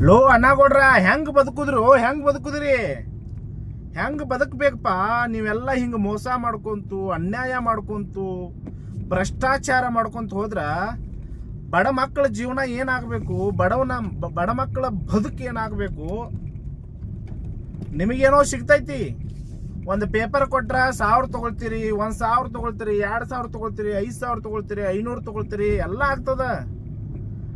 Low ಅಣ್ಣಗೌಡ್ರ, ಹೆಂಗ್ ಬದುಕುದ್ರಿ? ಹೆಂಗ್ ಬದುಕಬೇಕಪ್ಪ? ನೀವೆಲ್ಲ ಹಿಂಗ ಮೋಸ ಮಾಡ್ಕೊಂತು, ಅನ್ಯಾಯ ಮಾಡ್ಕೊಂತು, ಭ್ರಷ್ಟಾಚಾರ ಮಾಡ್ಕೊಂತ ಹೋದ್ರ ಬಡ ಮಕ್ಕಳ ಜೀವನ ಏನಾಗಬೇಕು? ಬಡ ಮಕ್ಕಳ ಬದುಕು ಏನಾಗಬೇಕು? ನಿಮಗೇನೋ ಸಿಗ್ತೈತಿ. ಒಂದು ಪೇಪರ್ ಕೊಟ್ರ 1000 ತಗೊಳ್ತೀರಿ, 1000 ತಗೊಳ್ತೀರಿ, 2000 ತಗೊಳ್ತೀರಿ, 5000 ತಗೊಳ್ತೀರಿ, 500 ತಗೊಳ್ತೀರಿ, ಎಲ್ಲ ಆಗ್ತದ.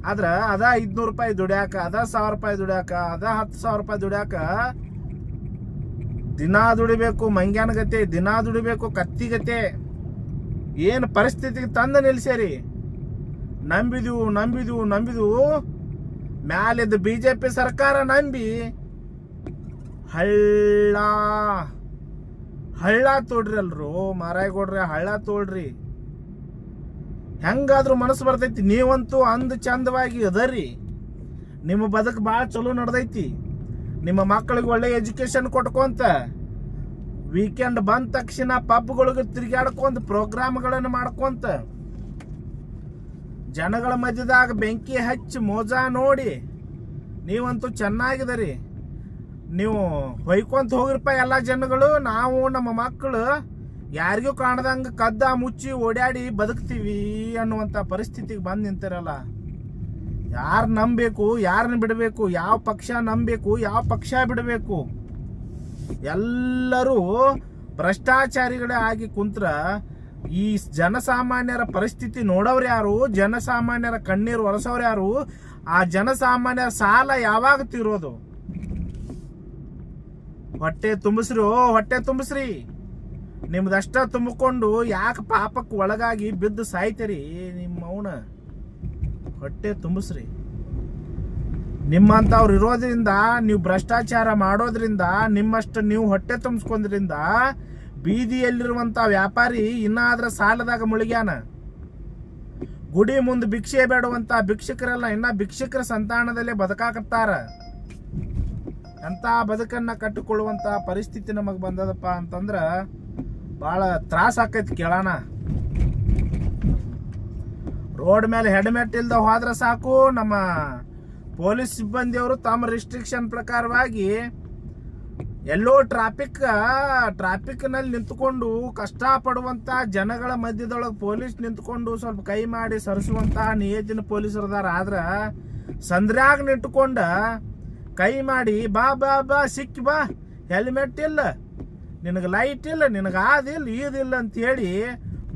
ಆದ್ರ ಅದ 500 ರೂಪಾಯಿ ದುಡ್ಯಾಕ, ಅದ 1000 ರೂಪಾಯಿ ದುಡ್ಯಾಕ, ಅದ 10,000 ರೂಪಾಯಿ ದುಡ್ಯಾಕ ದಿನಾ ದುಡಿಬೇಕು. ಮಂಗ್ಯಾನ ಗತೆ ದಿನಾ ದುಡಿಬೇಕು, ಕತ್ತಿಗತೆ. ಏನು ಪರಿಸ್ಥಿತಿಗೆ ತಂದು ನಿಲ್ಸ್ಯಾರಿ. ನಂಬಿದ್ವು ಮ್ಯಾಲಿದ್ದ ಬಿಜೆಪಿ ಸರ್ಕಾರ ನಂಬಿ ಹಳ್ಳ ತೋಡ್ರಿ ಅಲ್ರು ಮಾರಾಯಗೌಡ್ರಿ, ಹಳ್ಳ ತೋಡ್ರಿ. ಹೆಂಗಾದ್ರೂ ಮನಸ್ಸು ಬರ್ತೈತಿ. ನೀವಂತೂ ಅಂದ ಚಂದವಾಗಿ ಅದರಿ. ನಿಮ್ಮ ಬದುಕು ಭಾಳ ಚಲೋ ನಡೆದೈತಿ. ನಿಮ್ಮ ಮಕ್ಕಳಿಗೆ ಒಳ್ಳೆ ಎಜುಕೇಶನ್ ಕೊಟ್ಕೊಂತ, ವೀಕೆಂಡ್ ಬಂದ ತಕ್ಷಣ ಪಬ್ಗಳಿಗೆ ತಿರುಗಾಡ್ಕೊಂತ, ಪ್ರೋಗ್ರಾಮ್ಗಳನ್ನು ಮಾಡ್ಕೊಂತ, ಜನಗಳ ಮಧ್ಯದಾಗ ಬೆಂಕಿ ಹಚ್ಚಿ ಮೋಜಾ ನೋಡಿ ನೀವಂತೂ ಚೆನ್ನಾಗಿದರಿ. ನೀವು ಹೊಯ್ಕೊಂತ ಹೋಗಿರಪ್ಪ ಎಲ್ಲ ಜನಗಳು. ನಾವು ನಮ್ಮ ಮಕ್ಕಳು ಯಾರಿಗೂ ಕಾಣದಂಗ ಕದ್ದ ಮುಚ್ಚಿ ಓಡಾಡಿ ಬದುಕ್ತೀವಿ ಅನ್ನುವಂಥ ಪರಿಸ್ಥಿತಿಗೆ ಬಂದು ನಿಂತಿರಲ್ಲ. ಯಾರು ನಂಬಬೇಕು, ಯಾರನ್ನ ಬಿಡಬೇಕು, ಯಾವ ಪಕ್ಷ ನಂಬಬೇಕು, ಯಾವ ಪಕ್ಷ ಬಿಡಬೇಕು? ಎಲ್ಲರೂ ಭ್ರಷ್ಟಾಚಾರಿಗಳೇ ಆಗಿ ಕುಂತ್ರ ಈ ಜನಸಾಮಾನ್ಯರ ಪರಿಸ್ಥಿತಿ ನೋಡೋರು ಯಾರು? ಜನಸಾಮಾನ್ಯರ ಕಣ್ಣೀರು ಒರೆಸೋರು ಯಾರು? ಆ ಜನಸಾಮಾನ್ಯರ ಸಾಲ ಯಾವಾಗ ತೀರೋದು? ಹೊಟ್ಟೆ ತುಂಬಿಸ್ರಿ. ನಿಮ್ದಷ್ಟ ತುಂಬಿಕೊಂಡು ಯಾಕೆ ಪಾಪಕ್ಕೆ ಒಳಗಾಗಿ ಬಿದ್ದು ಸಾಯ್ತೀರಿ? ನಿಮ್ಮ ಅವನ ಹೊಟ್ಟೆ ತುಂಬಿಸ್ರಿ. ನಿಮ್ಮಂಥವ್ರು ಇರೋದ್ರಿಂದ, ನೀವು ಭ್ರಷ್ಟಾಚಾರ ಮಾಡೋದ್ರಿಂದ, ನಿಮ್ಮಷ್ಟು ನೀವು ಹೊಟ್ಟೆ ತುಂಬಿಸ್ಕೊಂಡ್ರಿಂದ ಬೀದಿಯಲ್ಲಿರುವಂತ ವ್ಯಾಪಾರಿ ಇನ್ನಾದ್ರ ಸಾಲದಾಗ ಮುಳುಗ್ಯಾನ. ಗುಡಿ ಮುಂದೆ ಭಿಕ್ಷೆ ಬೇಡುವಂತ ಭಿಕ್ಷಕರೆಲ್ಲ ಇನ್ನ ಭಿಕ್ಷಕರ ಸಂತಾನದಲ್ಲೇ ಬದುಕಾಕತ್ತಾರ. ಎಂತ ಬದುಕನ್ನ ಕಟ್ಟಿಕೊಳ್ಳುವಂತ ಪರಿಸ್ಥಿತಿ ನಮಗ್ ಬಂದದಪ್ಪ ಅಂತಂದ್ರ ಬಹಳ ತ್ರಾಸ ಆಕೈತಿ. ಕೇಳೋಣ. ರೋಡ್ ಮೇಲೆ ಹೆಲ್ಮೆಟ್ ಇಲ್ದ ಹೋದ್ರ ಸಾಕು, ನಮ್ಮ ಪೊಲೀಸ್ ಸಿಬ್ಬಂದಿಯವರು ತಮ್ಮ ರಿಸ್ಟ್ರಿಕ್ಷನ್ ಪ್ರಕಾರವಾಗಿ ಎಲ್ಲೋ ಟ್ರಾಫಿಕ್ ನಲ್ಲಿ ನಿಂತ್ಕೊಂಡು ಕಷ್ಟ ಪಡುವಂತ ಜನಗಳ ಮಧ್ಯದೊಳಗೆ ಪೊಲೀಸ್ ನಿಂತ್ಕೊಂಡು ಸ್ವಲ್ಪ ಕೈ ಮಾಡಿ ಸರಿಸುವಂತ ನಿಯತ್ತಿನ ಪೊಲೀಸರದಾರ. ಆದ್ರ ಸಂದ್ರ್ಯಾಗ ನಿಂತ್ಕೊಂಡ ಕೈ ಮಾಡಿ ಬಾ ಬಾ ಬಾ ಸಿಕ್ಕಿ ಬಾ, ಹೆಲ್ಮೆಟ್ ಇಲ್ಲ, ನಿನಗೆ ಲೈಟ್ ಇಲ್ಲ, ನಿನಗೆ ಆದಿಲ್ಲ ಈದಿಲ್ಲ ಅಂತ ಹೇಳಿ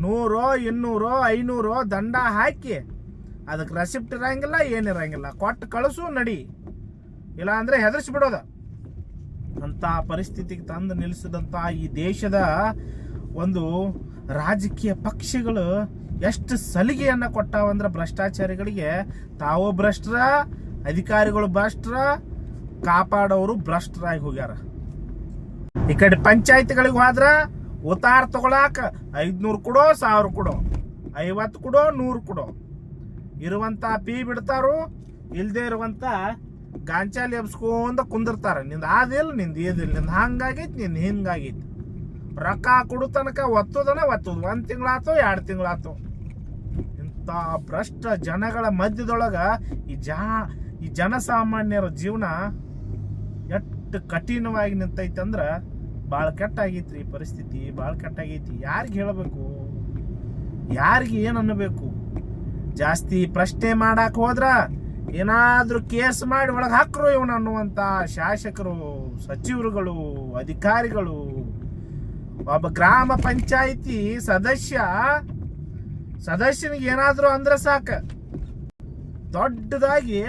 100, 200, 500 ದಂಡ ಹಾಕಿ ಅದಕ್ಕೆ ರೆಸಿಪ್ಟ್ ಇರಂಗಿಲ್ಲ, ಏನಿರಂಗಿಲ್ಲ, ಕೊಟ್ಟು ಕಳಿಸು ನಡಿ, ಇಲ್ಲ ಅಂದ್ರೆ ಹೆದರ್ಸ್ಬಿಡೋದ ಅಂತ ಪರಿಸ್ಥಿತಿಗೆ ತಂದು ನಿಲ್ಲಿಸಿದಂತ ಈ ದೇಶದ ಒಂದು ರಾಜಕೀಯ ಪಕ್ಷಗಳು ಎಷ್ಟು ಸಲಿಗೆಯನ್ನ ಕೊಟ್ಟಾವಂದ್ರ ಭ್ರಷ್ಟಾಚಾರಿಗಳಿಗೆ. ತಾವು ಭ್ರಷ್ಟರ, ಅಧಿಕಾರಿಗಳು ಭ್ರಷ್ಟರ, ಕಾಪಾಡೋರು ಭ್ರಷ್ಟರಾಗಿ ಹೋಗ್ಯಾರ. ಈ ಕಡೆ ಪಂಚಾಯತ್ಗಳಿಗೆ ಹೋದ್ರ ಉತ್ತಾರ ತಗೊಳಾಕ 500 ಕೊಡೋ, 1000 ಕೊಡೋ, 50 ಕೊಡೋ, 100 ಕೊಡೋ, ಇರುವಂತ ಪಿ ಬಿಡ್ತಾರು, ಇಲ್ದೇ ಇರುವಂತ ಗಾಂಚಾಲಿ ಎಬ್ಸ್ಕೊಂಡ ಕುಂದಿರ್ತಾರ. ನಿಂದ ಆದಿಲ್ಲ, ನಿಂದ ಏದಿಲ್ಲ, ನಿಂದ ಹಂಗಾಗೈತಿ, ನಿಂದ ಹಿಂಗಾಗೈತಿ. ರೊಕ್ಕ ಕೊಡು ತನಕ ಒತ್ತುದು 1 ತಿಂಗಳಾತೋ 2 ತಿಂಗಳಾತೋ. ಇಂಥ ಭ್ರಷ್ಟ ಜನಗಳ ಮಧ್ಯದೊಳಗ ಈ ಜನಸಾಮಾನ್ಯರ ಜೀವನ ಎಷ್ಟು ಕಠಿಣವಾಗಿ ನಿಂತೈತಿ ಅಂದ್ರ ಭಾಳ ಕೆಟ್ಟಾಗೈತ್ರಿ. ಈ ಪರಿಸ್ಥಿತಿ ಭಾಳ ಕೆಟ್ಟಾಗೈತಿ. ಯಾರಿಗೆ ಹೇಳಬೇಕು, ಯಾರಿಗೆ ಏನು ಅನ್ನಬೇಕು? ಜಾಸ್ತಿ ಪ್ರಶ್ನೆ ಮಾಡಾಕ ಹೋದ್ರ ಏನಾದ್ರೂ ಕೇಸ್ ಮಾಡಿ ಒಳಗೆ ಹಾಕ್ರು ಇವನು ಅನ್ನುವಂತ ಶಾಸಕರು, ಸಚಿವರುಗಳು, ಅಧಿಕಾರಿಗಳು. ಒಬ್ಬ ಗ್ರಾಮ ಪಂಚಾಯಿತಿ ಸದಸ್ಯನಿಗೆ ಏನಾದ್ರು ಅಂದ್ರೆ ಸಾಕ ದೊಡ್ಡದಾಗಿ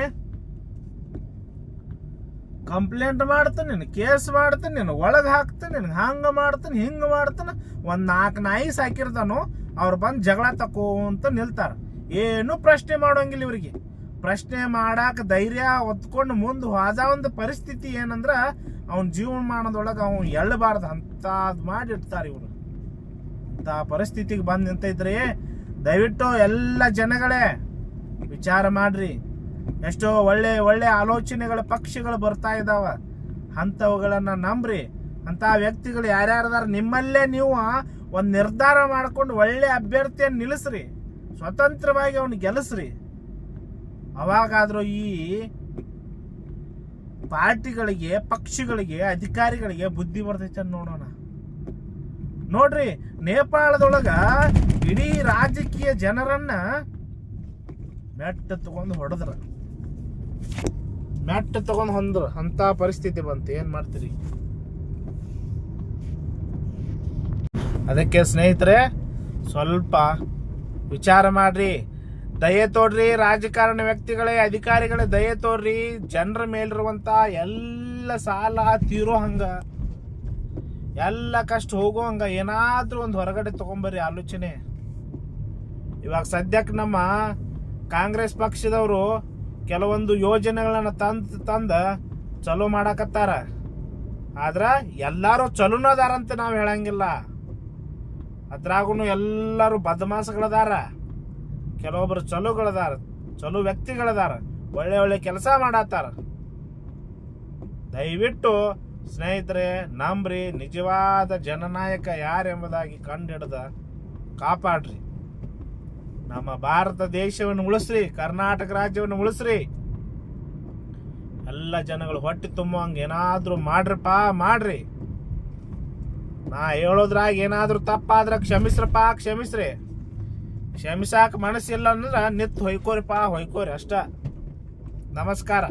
ಕಂಪ್ಲೇಂಟ್ ಮಾಡ್ತಾನೆ, ಕೇಸ್ ಮಾಡ್ತಾನೆ, ಒಳಗೆ ಹಾಕ್ತಾನೆ, ಹಂಗ ಮಾಡ್ತಾನೆ, ಹಿಂಗ ಮಾಡ್ತಾನೆ. 4 ನಾಯಿ ಸಾಕಿರ್ತಾನು, ಅವ್ರು ಬಂದು ಜಗಳ ತಕೋಂತ ನಿಲ್ತಾರ. ಏನು ಪ್ರಶ್ನೆ ಮಾಡೋಂಗಿಲ್ಲ ಇವ್ರಿಗೆ. ಪ್ರಶ್ನೆ ಮಾಡಾಕ ಧೈರ್ಯ ಹೊತ್ಕೊಂಡು ಮುಂದೆ ಹೋದ ಒಂದು ಪರಿಸ್ಥಿತಿ ಏನಂದ್ರ ಅವನ ಜೀವಮಾನದೊಳಗೆ ಅವನು ಎಳ್ಳಬಾರ್ದು ಅಂತದ್ ಮಾಡಿರ್ತಾರೆ ಇವರು. ಅಂತ ಪರಿಸ್ಥಿತಿಗೆ ಬಂದು ನಿಂತೈತ್ರಿ. ದಯವಿಟ್ಟು ಎಲ್ಲ ಜನಗಳೇ ವಿಚಾರ ಮಾಡ್ರಿ. ಎಷ್ಟೋ ಒಳ್ಳೆ ಆಲೋಚನೆಗಳ ಪಕ್ಷಗಳು ಬರ್ತಾ ಇದಾವ, ಅಂತವುಗಳನ್ನ ನಂಬ್ರಿ. ಅಂತ ವ್ಯಕ್ತಿಗಳು ಯಾರ್ಯಾರದಾರ ನಿಮ್ಮಲ್ಲೇ ನೀವು ಒಂದು ನಿರ್ಧಾರ ಮಾಡ್ಕೊಂಡು ಒಳ್ಳೆ ಅಭ್ಯರ್ಥಿಯನ್ನು ನಿಲ್ಲಿಸ್ರಿ, ಸ್ವತಂತ್ರವಾಗಿ ಅವನು ಗೆಲ್ಲಿಸ್ರಿ. ಅವಾಗಾದ್ರೂ ಈ ಪಾರ್ಟಿಗಳಿಗೆ, ಪಕ್ಷಗಳಿಗೆ, ಅಧಿಕಾರಿಗಳಿಗೆ ಬುದ್ಧಿ ಬರ್ತೈತೆ ನೋಡೋಣ. ನೋಡ್ರಿ, ನೇಪಾಳದೊಳಗ ಇಡೀ ರಾಜಕೀಯ ಜನರನ್ನ ಮೆಟ್ಟ ತಗೊಂಡು ಹೊಂದ್ರ ಅಂತ ಪರಿಸ್ಥಿತಿ ಬಂತು. ಏನ್ ಮಾಡ್ತೀರಿ? ಅದಕ್ಕೆ ಸ್ನೇಹಿತರೆ, ಸ್ವಲ್ಪ ವಿಚಾರ ಮಾಡ್ರಿ, ದಯೆ ತೋಡ್ರಿ. ರಾಜಕಾರಣ ವ್ಯಕ್ತಿಗಳೇ, ಅಧಿಕಾರಿಗಳೇ, ದಯೆ ತೋಡ್ರಿ. ಜನರ ಮೇಲಿರುವಂತ ಎಲ್ಲ ಸಾಲ ತೀರೋ ಹಂಗ, ಎಲ್ಲ ಕಷ್ಟ ಹೋಗೋ ಹಂಗ ಏನಾದ್ರೂ ಒಂದು ಹೊರಗಡೆ ತಗೊಂಬರ್ರಿ ಆಲೋಚನೆ. ಇವಾಗ ಸದ್ಯಕ್ಕೆ ನಮ್ಮ ಕಾಂಗ್ರೆಸ್ ಪಕ್ಷದವರು ಕೆಲವೊಂದು ಯೋಜನೆಗಳನ್ನ ತಂದ ಚಲೋ ಮಾಡಕತ್ತಾರ. ಆದ್ರ ಎಲ್ಲಾರು ಚಲೋನದಾರಂತ ನಾವು ಹೇಳಂಗಿಲ್ಲ. ಅದ್ರಾಗೂ ಎಲ್ಲರೂ ಬದಮಾಸಗಳದಾರ, ಕೆಲವೊಬ್ರು ಚಲೋಗಳದಾರ, ಚಲೋ ವ್ಯಕ್ತಿಗಳದಾರ, ಒಳ್ಳೆ ಒಳ್ಳೆ ಕೆಲಸ ಮಾಡತ್ತಾರ. ದಯವಿಟ್ಟು ಸ್ನೇಹಿತರೆ ನಂಬ್ರಿ, ನಿಜವಾದ ಜನನಾಯಕ ಯಾರೆಂಬುದಾಗಿ ಕಂಡುಹಿಡಿದ ಕಾಪಾಡ್ರಿ. ನಮ್ಮ ಭಾರತ ದೇಶವನ್ನು ಉಳಿಸ್ರಿ, ಕರ್ನಾಟಕ ರಾಜ್ಯವನ್ನು ಉಳಿಸ್ರಿ. ಎಲ್ಲ ಜನಗಳು ಹೊಟ್ಟೆ ತುಂಬುವಂಗ ಏನಾದ್ರೂ ಮಾಡ್ರಪ್ಪ, ಮಾಡ್ರಿ. ನಾ ಹೇಳೋದ್ರಾಗ ಏನಾದ್ರೂ ತಪ್ಪಾದ್ರ ಕ್ಷಮಿಸ್ರಿ. ಕ್ಷಮಿಸಾಕ ಮನಸ್ಸಿಲ್ಲ ಅಂದ್ರ ನಿತ್ ಹೊಯ್ಕೋರಿಪ್ಪ, ಹೊಯ್ಕೋರಿ ಅಷ್ಟ. ನಮಸ್ಕಾರ.